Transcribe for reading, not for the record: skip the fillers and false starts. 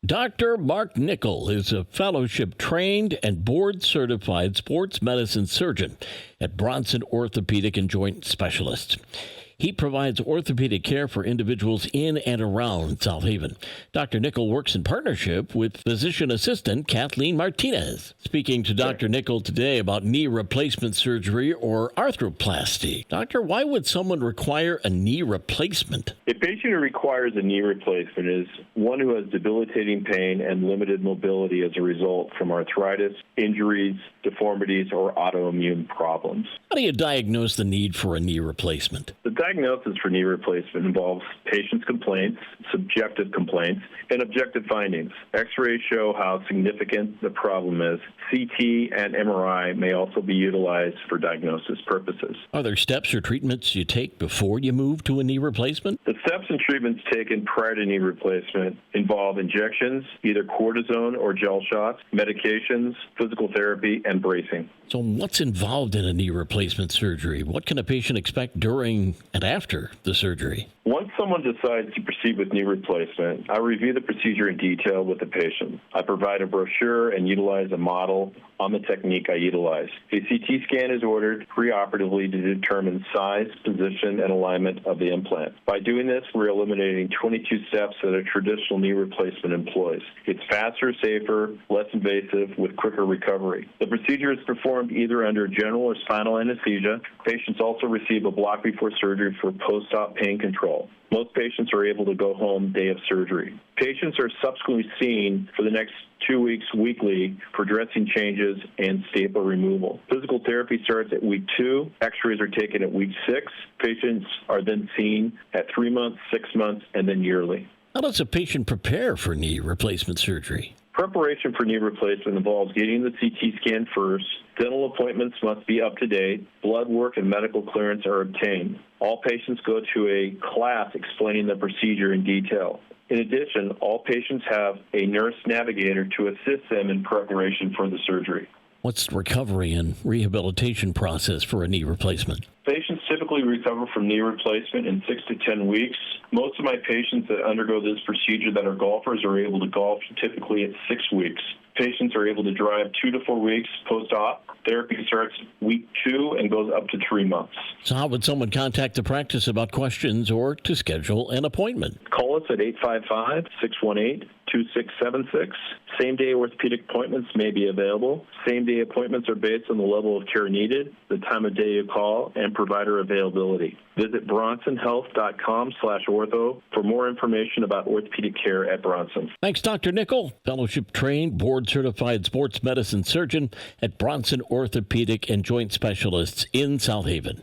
Dr. Mark Nikkel is a fellowship-trained and board-certified sports medicine surgeon at Bronson Orthopedic and Joint Specialists. He provides orthopedic care for individuals in and around South Haven. Dr. Nikkel works in partnership with physician assistant Kathleen Martinez. Speaking to Dr. Nikkel today about knee replacement surgery or arthroplasty. Doctor, why would someone require a knee replacement? A patient who requires a knee replacement is one who has debilitating pain and limited mobility as a result from arthritis, injuries, deformities, or autoimmune problems. How do you diagnose the need for a knee replacement? The diagnosis for knee replacement involves patient's complaints, subjective complaints, and objective findings. X-rays show how significant the problem is. CT and MRI may also be utilized for diagnosis purposes. Are there steps or treatments you take before you move to a knee replacement? The steps and treatments taken prior to knee replacement involve injections, either cortisone or gel shots, medications, physical therapy, and bracing. So what's involved in a knee replacement surgery? What can a patient expect during and after the surgery? Once someone decides to proceed with knee replacement, I review the procedure in detail with the patient. I provide a brochure and utilize a model on the technique I utilize. A CT scan is ordered preoperatively to determine size, position, and alignment of the implant. By doing this, we're eliminating 22 steps that a traditional knee replacement employs. It's faster, safer, less invasive, with quicker recovery. The procedure is performed either under general or spinal anesthesia. Patients also receive a block before surgery for post-op pain control. Most patients are able to go home day of surgery. Patients are subsequently seen for the next 2 weeks weekly for dressing changes and staple removal. Physical therapy starts at week 2. X-rays are taken at week 6. Patients are then seen at 3 months, 6 months, and then yearly. How does a patient prepare for knee replacement surgery? Preparation for knee replacement involves getting the CT scan first. Dental appointments must be up to date. Blood work and medical clearance are obtained. All patients go to a class explaining the procedure in detail. In addition, all patients have a nurse navigator to assist them in preparation for the surgery. What's the recovery and rehabilitation process for a knee replacement? Patients typically recover from knee replacement in 6 to 10 weeks. Most of my patients that undergo this procedure that are golfers are able to golf typically at 6 weeks. Patients are able to drive 2 to 4 weeks post-op. Therapy starts week 2 and goes up to 3 months. So how would someone contact the practice about questions or to schedule an appointment? Call us at 855-618-2676. Same-day orthopedic appointments may be available. Same-day appointments are based on the level of care needed, the time of day you call, and provider availability. Visit bronsonhealth.com/ortho for more information about orthopedic care at Bronson. Thanks, Dr. Nikkel, fellowship-trained, board-certified sports medicine surgeon at Bronson Orthopedic and Joint Specialists in South Haven.